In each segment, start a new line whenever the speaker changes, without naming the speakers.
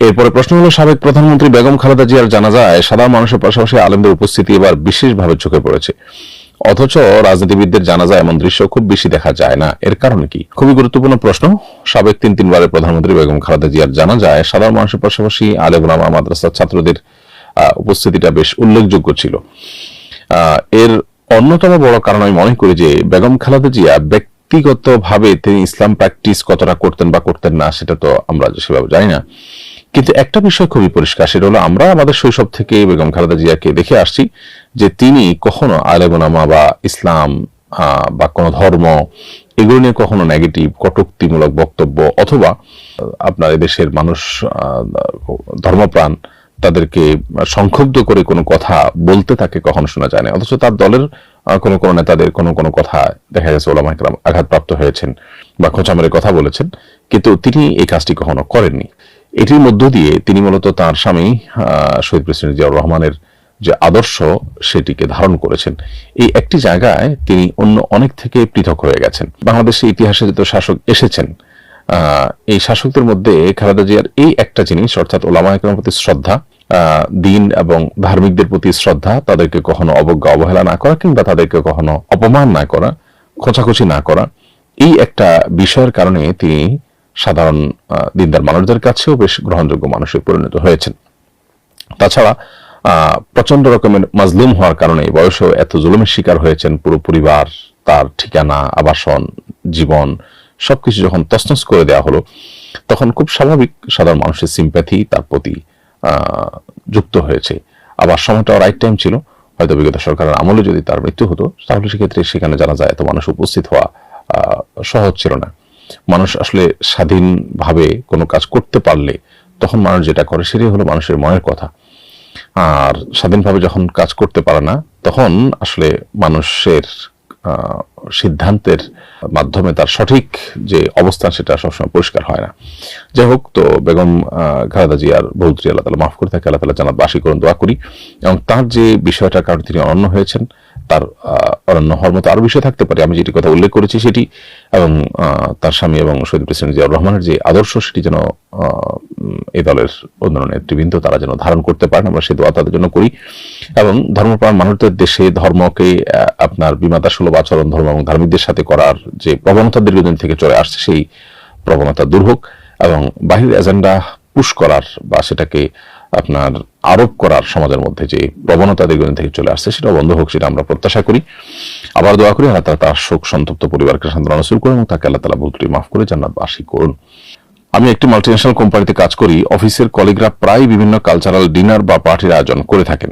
এরপরে প্রশ্ন হলো, সাবেক প্রধানমন্ত্রী বেগম খালেদা জিয়ার জানাজায় সাধারণ মানুষের পাশাপাশি আলেমদের উপস্থিতি এবার বিশেষভাবে চোখে পড়েছে, অথচ রাজনীতিবিদদের জানাজায় এমন দৃশ্য খুব বেশি দেখা যায় না। এর কারণ কি? খুবই গুরুত্বপূর্ণ প্রশ্ন। সাবেক তিনবারের প্রধানমন্ত্রী বেগম খালেদা জিয়ার জানাজায় সাধারণ মানুষের পাশাপাশি আলেম ওলামা, মাদ্রাসার ছাত্রদের উপস্থিতিটা বেশ উল্লেখযোগ্য ছিল। এর অন্যতম বড় কারণ আমি মনে করি যে বেগম খালেদা জিয়া ব্যক্তিগতভাবে তিনি ইসলাম প্র্যাকটিস কতটা করতেন বা করতেন না সেটা তো আমরা সেভাবে জানি না, কিন্তু একটা বিষয় খুবই পরিষ্কার, সেটা হলো আমরা আমাদের শৈশব থেকে বেগম খালেদা জিয়াকে দেখে আসছি যে তিনি কখনো আলেম ওলামা বা ইসলাম বা কোন ধর্ম এগুলো নিয়ে কখনো নেগেটিভ কটূক্তিমূলক বক্তব্য অথবা আপনার এদেশের মানুষ ধর্মপ্রাণ তাদেরকে সংক্ষুব্ধ করে কোনো কথা বলতে তাকে কখনো শোনা যায় না। অথচ তার দলের কোন কোন নেতাদের কোন কোন কথা দেখা গেছে ওলামা ইকরাম আঘাতপ্রাপ্ত হয়েছেন বা খোঁচা মেরে কথা বলেছেন, কিন্তু তিনি এই কাজটি কখনো করেননি। এটির মধ্য দিয়ে তিনি মূলত তার স্বামী শহীদ প্রেসিডেন্ট জিয়াউর রহমানের যে আদর্শ সেটিকে ধারণ করেছেন। এই একটি জায়গায় তিনি অন্য অনেক থেকে পৃথক হয়ে গেছেন। বাংলাদেশের ইতিহাসে যত শাসক এসেছেন এই শাসকদের মধ্যে খালেদা জিয়ার এই একটা জিনিস, অর্থাৎ ওলামা ইকরামের প্রতি শ্রদ্ধা, দিন এবং ধার্মিকদের প্রতি শ্রদ্ধা, তাদেরকে কখনো অবজ্ঞা অবহেলা না করা কিংবা তাদেরকে কখনো অপমান না করা, খোঁচাখুচি না করা, এই একটা বিষয়ের কারণে তিনি সাধারণ দিনদার মানুষদের কাছেও বেশ গ্রহণযোগ্য মানুষে পরিণত হয়েছেন। তাছাড়া প্রচন্ড রকমের মাজলুম হওয়ার কারণে বয়সেও এত জুলুমের শিকার হয়েছেন। পুরো পরিবার, তার ঠিকানা, আবাসন, জীবন সবকিছু যখন তছনছ করে দেওয়া হলো, তখন খুব স্বাভাবিক সাধারণ মানুষের সিম্প্যাথি তার প্রতি যুক্ত হয়েছে। আবার সময়টা রাইট টাইম ছিল। হয়তো বিগত সরকারের আমলে যদি তার মৃত্যু হতো তাহলে সেক্ষেত্রে সেখানে জানা যায় এত মানুষ উপস্থিত হওয়া সহজ ছিল না। মানুষ আসলে স্বাধীনভাবে কোনো কাজ করতে পারলে তখন মানুষ যেটা করে সেটাই হলো মানুষের মনের কথা। আর স্বাধীনভাবে যখন কাজ করতে পারে না তখন আসলে মানুষের সিদ্ধান্তের মাধ্যমে তার সঠিক যে অবস্থান সেটা সবসময় পরিষ্কার হয় না। যাই হোক, তো বেগম খালেদা জিয়ার বহুত্রী আল্লাহ তাআলা মাফ করে থাকে, আল্লাহ তাআলা জান্নাতবাসী করুন দোয়া করি। এবং তার যে বিষয়টার কারণে তিনি অনন্য হয়েছেন, তার অনন্য হওয়ার মতো আরো বিষয় থাকতে পারে, আমি যেটি কথা উল্লেখ করেছি সেটি, এবং তার স্বামী এবং শহীদ প্রেসিডেন্ট জিয়াউর রহমানের যে আদর্শ সেটি যেন এই দলের অন্যান্য নেতৃবৃন্দ তারা যেন ধারণ করতে পারেন, আমরা সে দোয়া তাদের জন্য করি। এবং ধর্মপ্রাণ মানুষদের দেশে ধর্মকে আপনার বিমাতা সুলভ আচরণ ধর্ম এবং ধার্মিকদের সাথে করার যে প্রবণতা দীর্ঘদিন থেকে চলে আসছে সেই প্রবণতা দূর হোক, এবং বাহির এজেন্ডা পুশ করার বা সেটাকে আপনার আরোপ করার সমাজের মধ্যে যে প্রবণতা দীর্ঘদিন থেকে চলে আসছে সেটা বন্ধ হোক, সেটা আমরা প্রত্যাশা করি। আবার দোয়া করি আল্লাহ তাআলা তার শোক সন্তপ্ত পরিবারকে সান্ত্বনা নসিব করুন এবং তাকে আল্লাহ তাআলা ভুল ত্রুটি মাফ করে জান্নাতবাসী করুন। আমি একটি মাল্টিন্যাশনাল কোম্পানিতে কাজ করি। অফিসের কলিগরা প্রায় বিভিন্ন কালচারাল ডিনার বা পার্টির আয়োজন করে থাকেন।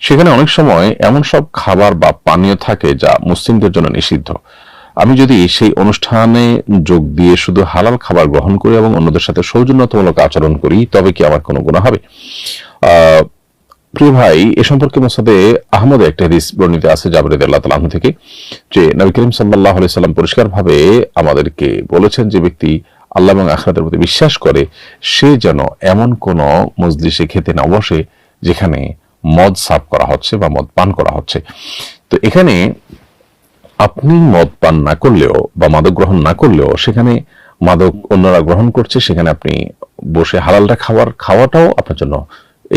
সেখানে অনেক সময় এমন সব খাবার বা পানীয় থাকে যা মুসলিমদের জন্য নিষিদ্ধ। আমি যদি সেই অনুষ্ঠানে যোগ দিয়ে শুধু হালাল খাবার গ্রহণ করি এবং অন্যদের সাথে সৌজন্যতামূলক আচরণ করি তবে কি আমার কোনো গুনাহ হবে? প্রিয় ভাই, এ সম্পর্কে মুসনাদে আহমদে একটা হাদিস বর্ণিত আছে জাবের রাদিয়াল্লাহু তাআলা আনহু থেকে, যে নবী করিম সাল্লাল্লাহু আলাইহি সাল্লাম পরিষ্কারভাবে আমাদেরকে বলেছেন যে ব্যক্তি আল্লাহ এবং আখিরাতের প্রতি বিশ্বাস করে সে যেন এমন কোন মজলিসে খেতে না বসে যেখানে মদ সার্ভ করা হচ্ছে বা মদ পান করা হচ্ছে। তো এখানে আপনি মদ পান না করলেও বা মাদক গ্রহণ না করলেও সেখানে মাদক অন্যরা গ্রহণ করছে, সেখানে আপনি বসে হালালটা খাওয়াটাও আপনার জন্য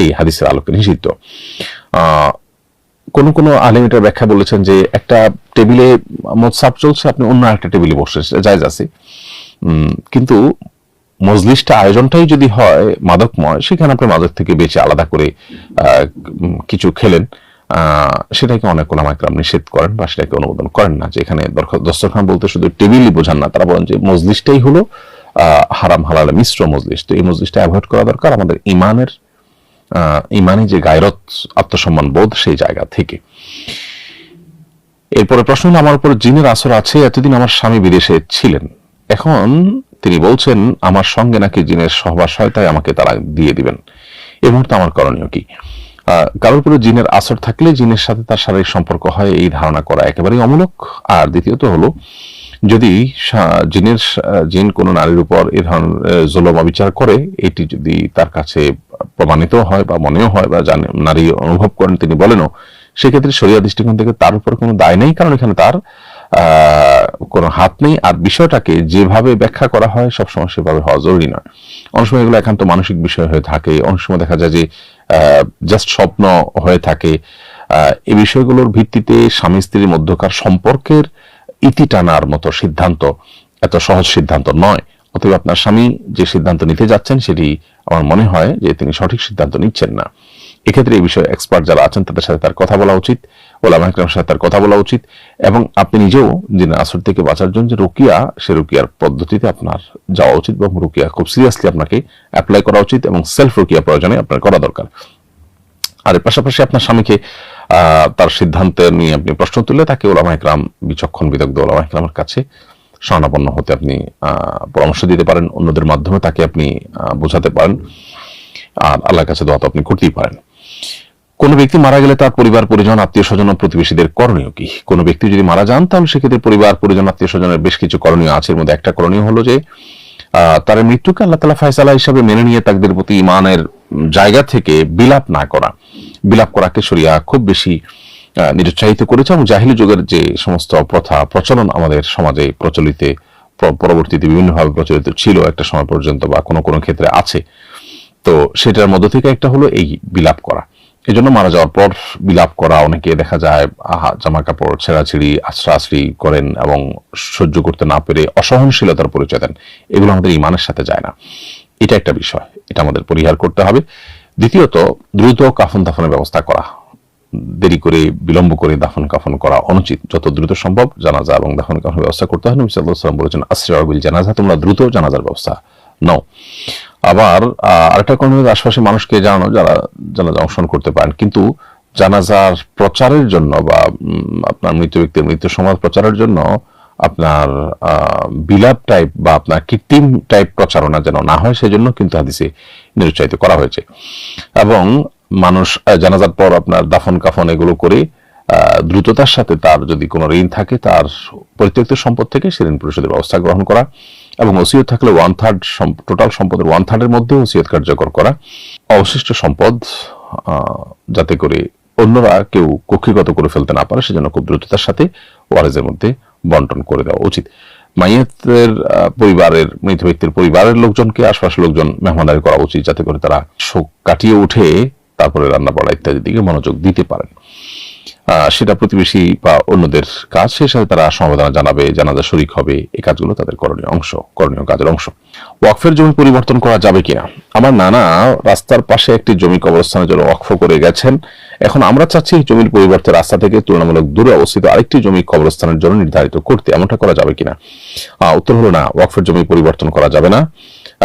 এই হাদিসের আলোকে নিষিদ্ধ। কোন কোন আলেম এটার ব্যাখ্যা বলেছেন যে একটা টেবিলে মদ সার্ভ চলছে, আপনি অন্য একটা টেবিলে বসে জায়েজ আছে, কিন্তু মজলিসটা আয়োজনটাই যদি হয় মাদকময়, সেখানে আপনি মাদক থেকে বেঁচে আলাদা করে কিছু খেলেন, সেটাকে অনেক ওলামা ইকরাম নিষেধ করেন বা সেটাকে অনুমোদন করেন না। যে এখানে দস্তরখান বলতে শুধু টেবিলই বোঝান না, তারা বলেন যে মজলিসটাই হলো হারাম হালাল মিশ্র মজলিস। তো এই মজলিসটা অ্যাভয়েড করা দরকার আমাদের ইমানি যে গায়রত আত্মসম্মান বোধ সেই জায়গা থেকে। এরপরে প্রশ্ন হলো, আমার উপর জিনের আসর আছে, এতদিন আমার স্বামী বিদেশে ছিলেন, এখন তিনি বলছেন আমার সঙ্গে নাকি জিনের সহবাস হয়, তাই আমাকে তারা দিয়ে দিবেন। এই মুহূর্তে আমার করণীয় কি? কারোর উপরে জিনের আসর থাকলে জিনের সাথে তার শারীরিক সম্পর্ক হয় এই ধারণা করা একেবারেই অমূলক। আর দ্বিতীয়ত হলো, যদি জিন কোনো নারীর উপর এই ধরনের জুলুম অবিচার করে, এটি যদি তার কাছে প্রমাণিত হয় বা মনেও হয় বা নারী অনুভব করেন, তিনি বলেনও, সেক্ষেত্রে শরিয়া দৃষ্টিকোণ থেকে তার উপর কোনো দায় নেই, কারণ এখানে তার কোনো হাত নেই। আর বিষয়টাকে যেভাবে ব্যাখ্যা করা হয় সবসময় সেভাবে হওয়া জরুরি নয়। অনেক সময় এগুলো একান্ত মানসিক বিষয় হয়ে থাকে, অনেক সময় দেখা যায় যে জাস্ট স্বপ্ন হয়ে থাকে। এই বিষয়গুলোর ভিত্তিতে স্বামী স্ত্রীর মধ্যকার সম্পর্কের ইতি টানার মতো সিদ্ধান্ত এত সহজ সিদ্ধান্ত নয়। অতএব আপনার স্বামী যে সিদ্ধান্ত নিতে যাচ্ছেন সেটি আমার মনে হয় যে তিনি সঠিক সিদ্ধান্ত নিচ্ছেন না। এক্ষেত্রে এই বিষয়ে এক্সপার্ট যারা আছেন তাদের সাথে তার কথা বলা উচিত, ওলামা ইকরামের সাথে তার কথা বলা উচিত, এবং আপনি নিজেও জিন আসর থেকে বাঁচার জন্য যে রুকিয়া, সে রুকিয়ার পদ্ধতিতে আপনার যাওয়া উচিত এবং রুকিয়া খুব সিরিয়াসলি আপনাকে অ্যাপ্লাই করা উচিত এবং সেলফ রুকিয়া প্রয়োজনে আপনার করা দরকার। আর এর পাশাপাশি আপনার স্বামীকে তার সিদ্ধান্ত নিয়ে আপনি প্রশ্ন তুললে তাকে ওলামা ইকরাম, বিচক্ষণ বিদগ্ধ ওলামা ইকরামের কাছে শরণাপন্ন হতে আপনি পরামর্শ দিতে পারেন, অন্যদের মাধ্যমে তাকে আপনি বোঝাতে পারেন, আর আল্লাহর কাছে দোয়া তো আপনি করতেই পারেন। কোন ব্যক্তি মারা গেলে তার পরিবার পরিজন, আত্মীয় স্বজন ও প্রতিবেশীদের করণীয় কি? কোন ব্যক্তি যদি মারা যান তাহলে সেক্ষেত্রে পরিবার পরিজন, আত্মীয় স্বজনের বেশ কিছু করণীয় আছে। এর মধ্যে একটা করণীয় হলো যে তার মৃত্যুকে আল্লাহ তাআলা ফয়সালা হিসাবে মেনে নিয়ে তাকদীরের প্রতি ঈমানের জায়গা থেকে বিলাপ না করা। বিলাপ করাকে শরিয়া খুব বেশি নিরুৎসাহিত করেছে, এবং জাহিলি যুগের যে সমস্ত প্রথা প্রচলন আমাদের সমাজে প্রচলিত, পরবর্তীতে বিভিন্নভাবে প্রচলিত ছিল একটা সময় পর্যন্ত, বা কোনো কোনো ক্ষেত্রে আছে, তো সেটার মধ্য থেকে একটা হলো এই বিলাপ করা। এই জন্য মারা যাওয়ার পর বিলাপ করা, অনেকে দেখা যায় জামা কাপড় ছেঁড়াছিড়ি আশ্রাশ্রি করেন এবং সহ্য করতে না পেরে অসহনশীলতার পরিচয় দেন। এগুলো আমাদের ঈমানের সাথে যায় না। এটা একটা বিষয়, এটা আমাদের পরিহার করতে হবে। দ্বিতীয়ত, দ্রুত কাফন দাফনের ব্যবস্থা করা। দেরি করে বিলম্ব করে দাফন কাফন করা অনুচিত। যত দ্রুত সম্ভব জানাজা এবং দাফন কাফনের ব্যবস্থা করতে হয়। নবী সাল্লাল্লাহু আলাইহি ওয়াসাল্লাম বলেছেন, আসরিউ বিল জানাজা, তোমরা দ্রুত জানাজার ব্যবস্থা নাও। আবার আরেকটা কোন আশপাশের মানুষকে জানানো যারা জানাজা অংশগ্রহণ করতে পারেন, কিন্তু জানাজার প্রচারের জন্য বা আপনার মৃত ব্যক্তির মৃত্যু সংবাদ প্রচারের জন্য আপনার বিলাপ টাইপ বা আপনার কৃত্রিম টাইপ প্রচারণা যেন না হয়, সেজন্য কিন্তু হাদিসে নিরুৎসাহিত করা হয়েছে। এবং মানুষ জানাজার পর আপনার দাফন কাফন এগুলো করে দ্রুততার সাথে তার যদি কোনো ঋণ থাকে তার পরিত্যক্ত সম্পদ থেকে সে ঋণ পরিশোধের ব্যবস্থা গ্রহণ করা, এবং ওসিয়ত থাকলে 1/3 টোটাল সম্পদের 1/3 এর মধ্যে ওসিয়ত কার্যকর করা। অবশিষ্ট সম্পদ যাতে করে অন্যরা কেউ কক্ষিগত করে ফেলতে না পারে সেজন্য খুব দ্রুততার সাথে ওয়ারিসের মধ্যে বন্টন করে দেওয়া উচিত। মাইয়াতের পরিবারের, মৃত ব্যক্তির পরিবারের লোকজনকে, আশপাশের লোকজন মেহমানদারি করা উচিত, যাতে করে তারা শোক কাটিয়ে উঠে তারপরে রান্না বাড়া ইত্যাদির দিকে মনোযোগ দিতে পারেন। সেটা প্রতিবেশী বা অন্যদের কাজ, সেই সাথে তারা সমবেদনা জানাবে, জানাজা শরীক হবে। এই কাজগুলো তাদের করণীয় কাজের অংশ। ওয়াকফের জমি পরিবর্তন করা যাবে কিনা? আমার নানা রাস্তার পাশে একটি জমি কবরস্থানের জন্য ওয়াকফ করে গেছেন। এখন আমরা চাচ্ছি এই জমির পরিবর্তে রাস্তা থেকে তুলনামূলক দূরে অবস্থিত আরেকটি জমি কবরস্থানের জন্য নির্ধারিত করতে, এমনটা করা যাবে কিনা? উত্তর হলো না, ওয়াকফের জমি পরিবর্তন করা যাবে না,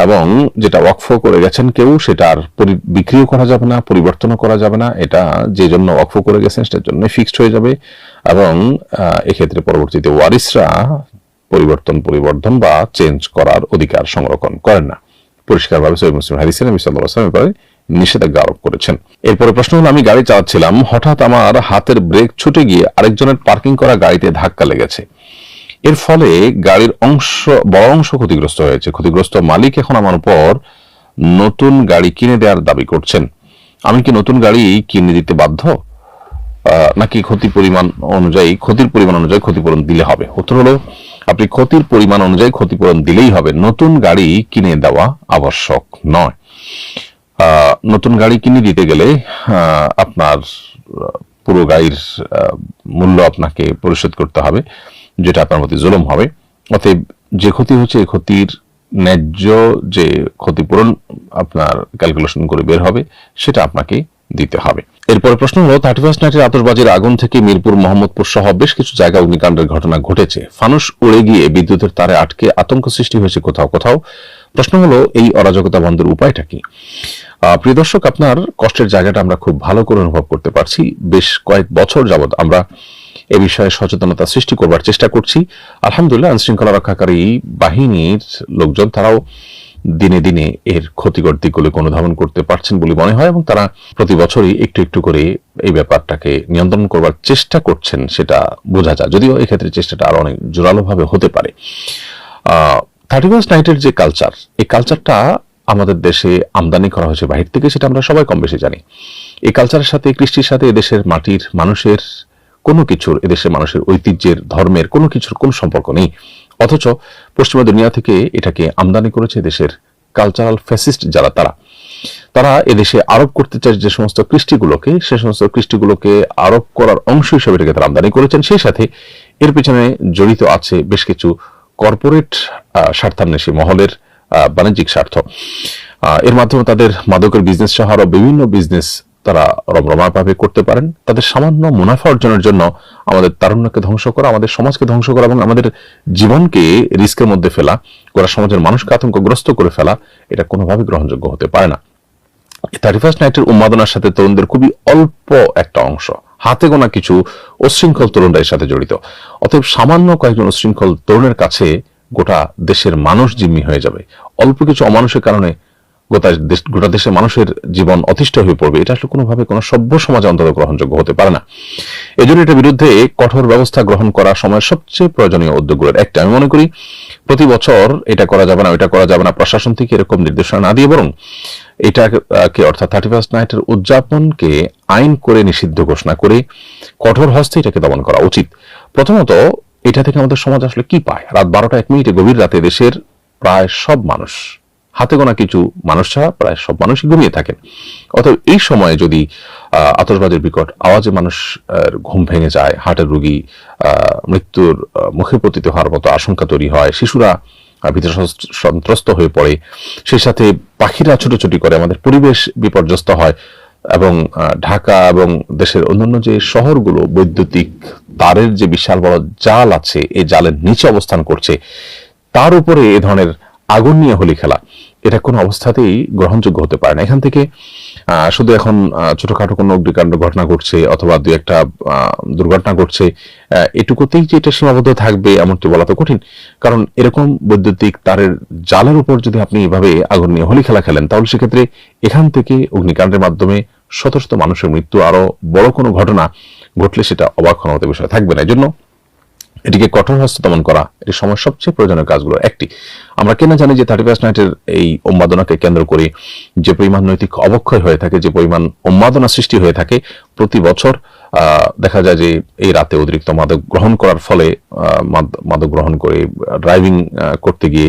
এবং যেটা ওয়াকফ করে গেছেন কেউ সেটার বিক্রিও করা যাবে না, পরিবর্তনও করা যাবে না। এটা যে জন্য ওয়াকফ করে গেছেন সেটার জন্য ফিক্সড হয়ে যাবে, এবং এক্ষেত্রে পরবর্তীতে ওয়ারিসরা পরিবর্তন বা চেঞ্জ করার অধিকার সংরক্ষণ করেন না। পরিষ্কারভাবে সহিহ মুসলিম হাদিসে নবী সাল্লাল্লাহু আলাইহি ওয়াসাল্লাম নিষেধাজ্ঞা আরোপ করেছেন। এরপরে প্রশ্ন হলো, আমি গাড়ি চালাচ্ছিলাম, হঠাৎ আমার হাতের ব্রেক ছুটে গিয়ে আরেকজনের পার্কিং করা গাড়িতে ধাক্কা লেগেছে। এর ফলে গাড়ির বড় অংশ ক্ষতিগ্রস্ত হয়েছে। ক্ষতিগ্রস্ত মালিক এখন আমার উপর নতুন গাড়ি কিনে দেওয়ার দাবি করছেন। আমি কি নতুন গাড়ি কিনে দিতে বাধ্য, নাকি ক্ষতির পরিমাণ অনুযায়ী ক্ষতিপূরণ দিলে হবে? উত্তর হলো, আপনি ক্ষতির পরিমাণ অনুযায়ী ক্ষতিপূরণ দিলেই হবে, নতুন গাড়ি কিনে দেওয়া আবশ্যক নয়। নতুন গাড়ি কিনে দিতে গেলে আপনার পুরো গাড়ির মূল্য আপনাকে পরিশোধ করতে হবে, যেটা আপনার প্রতি জুলুম হবে। অতএব যে ক্ষতি হচ্ছে এই ক্ষতির ন্যায্য যে ক্ষতিপূরণ আপনার ক্যালকুলেশন করে বের হবে সেটা আপনাকে দিতে হবে। এরপরে প্রশ্ন হলো, 31st নাইটের আতশবাজির আগুন থেকে মিরপুর, মোহাম্মদপুর সহ বেশ কিছু জায়গায় অগ্নিকাণ্ডের ঘটনা ঘটেছে। ফানুস উড়ে গিয়ে বিদ্যুতের তারে আটকে আতঙ্ক সৃষ্টি হয়েছে কোথাও কোথাও। প্রশ্ন হলো, এই অরাজকতা বন্ধের উপায়টা কি? প্রিয় দর্শক, আপনার কষ্টের জায়গাটা আমরা খুব ভালো করে অনুভব করতে পারছি। বেশ কয়েক বছর যাবৎ আমরা এ বিষয়ে সচেতনতা সৃষ্টি করবার চেষ্টা করছি। আলহামদুলিল্লাহ, আইনশৃঙ্খলা রক্ষাকারী বাহিনীর লোকজন তারাও দিনে দিনে এর ক্ষতিকর দিকগুলোকে অনুধাবন করতে পারছেন বলে মনে হয়, এবং তারা প্রতি বছরই একটু একটু করে এই ব্যাপারটাকে নিয়ন্ত্রণ করবার চেষ্টা করছেন, সেটা বোঝা যায়। যদিও এক্ষেত্রে চেষ্টাটা আরো অনেক জোরালোভাবে হতে পারে। 31st নাইটের যে কালচার, এই কালচারটা আমাদের দেশে আমদানি করা হয়েছে বাহির থেকে, সেটা আমরা সবাই কম বেশি জানি। এই কালচারের সাথে, কৃষ্টির সাথে এদেশের মাটির মানুষের কোনো কিছুর, এদেশের মানুষের ঐতিহ্যের, ধর্মের কোনো কিছুর কোনো সম্পর্ক নেই। অথচ পশ্চিমা দুনিয়া থেকে এটাকে আমদানি করেছে দেশের কালচারাল ফ্যাসিস্ট যারা, তারা এদেশে আরোপ করতে চায় যে সমস্ত কৃষ্টিগুলোকে, সে সমস্ত কৃষ্টিগুলোকে আরোপ করার অংশ হিসেবে এটাকে তারা আমদানি করেছেন। সেই সাথে এর পেছনে জড়িত আছে বেশ কিছু কর্পোরেট স্বার্থান্বেষী মহলের বাণিজ্যিক স্বার্থ। এর মাধ্যমে তাদের মাদকের বিজনেস সহ আরো বিভিন্ন বিজনেস তারা রমরমাভাবে করতে পারেন। তাদের সামান্য মুনাফা অর্জনের জন্য আমাদের তারুণ্যকে ধ্বংস করা, আমাদের সমাজকে ধ্বংস করা এবং আমাদের জীবনকে রিস্কের মধ্যে ফেলা, গোটা সমাজের মানুষকে আতঙ্কগ্রস্ত করে ফেলা, এটা কোনোভাবে গ্রহণযোগ্য হতে পারে না। 31st নাইটের উন্মাদনার সাথে তরুণদের খুবই অল্প একটা অংশ, হাতে গোনা কিছু উচ্ছৃঙ্খল তরুণরা এর সাথে জড়িত। অতএব সামান্য কয়েকজন উচ্ছৃঙ্খল তরুণের কাছে গোটা দেশের মানুষ জিম্মি হয়ে যাবে। অল্প কিছু অমানুষের কারণে গোটা দেশের মানুষের জীবন অতিষ্ঠ হয়ে পড়বে। এটা আসলে কোনোভাবে কোনো সভ্য সমাজে অন্তত গ্রহণযোগ্য হতে পারে না। এজন্য এটার বিরুদ্ধে কঠোর ব্যবস্থা গ্রহণ করা সময়ের সবচেয়ে প্রয়োজনীয় উদ্যোগগুলোর একটা। আমি মনে করি প্রতি বছর এটা করা যাবে না, ওইটা করা যাবে না, প্রশাসন থেকে এরকম নির্দেশনা না দিয়ে বরং এটাকে অর্থাৎ 31st নাইটের উদযাপনকে আইন করে নিষিদ্ধ ঘোষণা করে কঠোর হস্তে এটাকে দমন করা উচিত। প্রথমত এটা থেকে আমাদের সমাজ আসলে কি পায়? রাত 12টা 1 মিনিটে গভীর রাতে দেশের প্রায় সব মানুষ, হাতে গোনা কিছু মানুষ ছাড়া প্রায় সব মানুষই ঘুমিয়ে থাকেন। অতএব এই সময়ে যদি আতশবাজির বিকট আওয়াজে মানুষ ঘুম ভেঙে যায়, হার্টের রোগী মৃত্যুর মুখে পতিত হওয়ার মতো আশঙ্কা তৈরি হয়, শিশুরা ভিতরে সন্ত্রস্ত হয়ে পড়ে, সেই সাথে পাখিরা ছোটাছুটি করে, আমাদের পরিবেশ বিপর্যস্ত হয় এবং ঢাকা এবং দেশের অন্যান্য যে শহরগুলো বৈদ্যুতিক তারের যে বিশাল বড় জাল আছে, এই জালের নিচে অবস্থান করছে, তার উপরে এ ধরনের আগুন নিয়ে হোলি খেলা, এটা কোনো অবস্থাতেই গ্রহণযোগ্য হতে পারে না। এখান থেকে শুধু এখন ছোটখাটো কোনো অগ্নিকাণ্ড ঘটনা ঘটছে অথবা দুই একটা দুর্ঘটনা ঘটছে, এটুকুতেই যে এটা সীমাবদ্ধ থাকবে এমনটি বলা তো কঠিন। কারণ এরকম বৈদ্যুতিক তারের জালের উপর যদি আপনি এভাবে আগুন নিয়ে হোলি খেলা খেলেন, তাহলে সেক্ষেত্রে এখান থেকে অগ্নিকাণ্ডের মাধ্যমে শত শত মানুষের মৃত্যু, আরো বড় কোনো ঘটনা ঘটলে সেটা অবাক হওয়ার মতো বিষয় থাকবে না। এই জন্য এটিকে কঠোর হস্তে দমন করা এটি সময়ের সবচেয়ে প্রয়োজনীয় কাজগুলো একটি। আমরা কেন জানি যে 31st নাইটের এই উন্মাদনাকে কেন্দ্র করে যে পরিমাণ নৈতিক অবক্ষয় হয়ে থাকে, যে পরিমাণ উন্মাদনা সৃষ্টি হয়ে থাকে, প্রতি বছর দেখা যায় যে এই রাতে অতিরিক্ত মাদক গ্রহণ করার ফলে মাদক গ্রহণ করে ড্রাইভিং করতে গিয়ে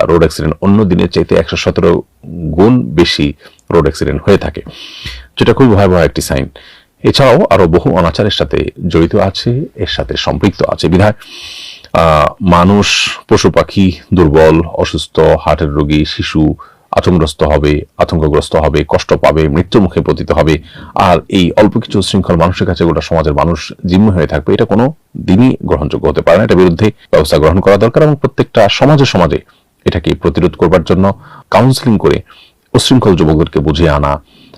রোড অ্যাক্সিডেন্ট অন্য দিনের চাইতে 117 গুণ বেশি রোড অ্যাক্সিডেন্ট হয়ে থাকে, যেটা খুবই ভয়াবহ একটি সাইন। এছাড়াও আরো বহু অনাচারের সাথে জড়িত আছে, এর সাথে সম্পৃক্ত আছে। বিধায় মানুষ, পশু পাখি, দুর্বল, অসুস্থ, হার্টের রোগী, শিশু আতঙ্কগ্রস্ত হবে, কষ্ট পাবে, মৃত্যুর মুখে পতিত হবে। আর এই অল্প কিছু শৃঙ্খল মানুষের কাছে গোটা সমাজের মানুষ জিম্মি হয়ে থাকবে, এটা কোনো দিনই গ্রহণযোগ্য হতে পারে না। এটার বিরুদ্ধে ব্যবস্থা গ্রহণ করা দরকার এবং প্রত্যেকটা সমাজে এটাকে প্রতিরোধ করবার জন্য কাউন্সিলিং করে উচ্ছৃঙ্খল যুবকদেরকে বুঝিয়ে আনা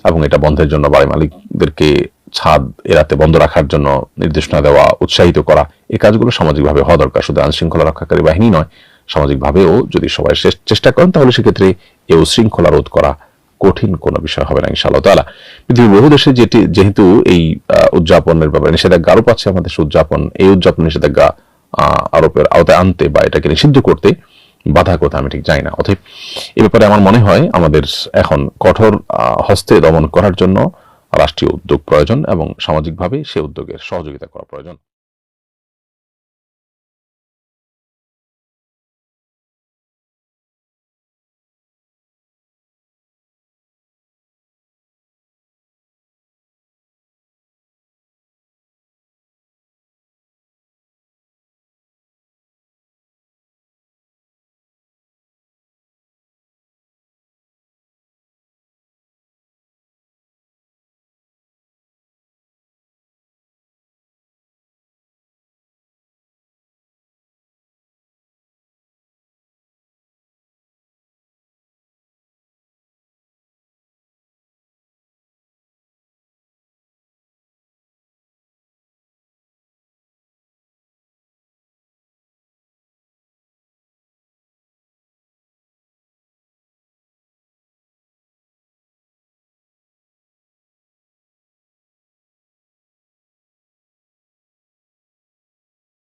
এবং এটা বন্ধের জন্য বাড়ি মালিকদেরকে ছাদ এরাতে বন্ধ রাখার জন্য নির্দেশনা দেওয়া, উৎসাহিত করা, এই কাজগুলো সামাজিকভাবে হওয়া দরকার। শুধু আইন শৃঙ্খলা রক্ষাকারী বাহিনী নয়, সামাজিকভাবেও যদি সবাই চেষ্টা করেন, তাহলে সেক্ষেত্রে এই উচ্ছৃঙ্খলা রোধ করা কঠিন কোনো বিষয় হবে না ইনশাআল্লাহ তাআলা। পৃথিবীর বহু দেশে যেহেতু এই উদযাপনের ব্যাপারে নিষেধাজ্ঞা আরোপ আছে, আমাদের এই উদযাপন নিষেধাজ্ঞা আরোপের আওতায় আনতে বা এটাকে নিষিদ্ধ করতে বাধা কোথা আমি ঠিক জানি না। অতএব এ ব্যাপারে আমার মনে হয় আমাদের এখন কঠোর হস্তে দমন করার জন্য রাষ্ট্রীয় উদ্যোগ প্রয়োজন এবং সামাজিকভাবে সে উদ্যোগের সহযোগিতা করা প্রয়োজন।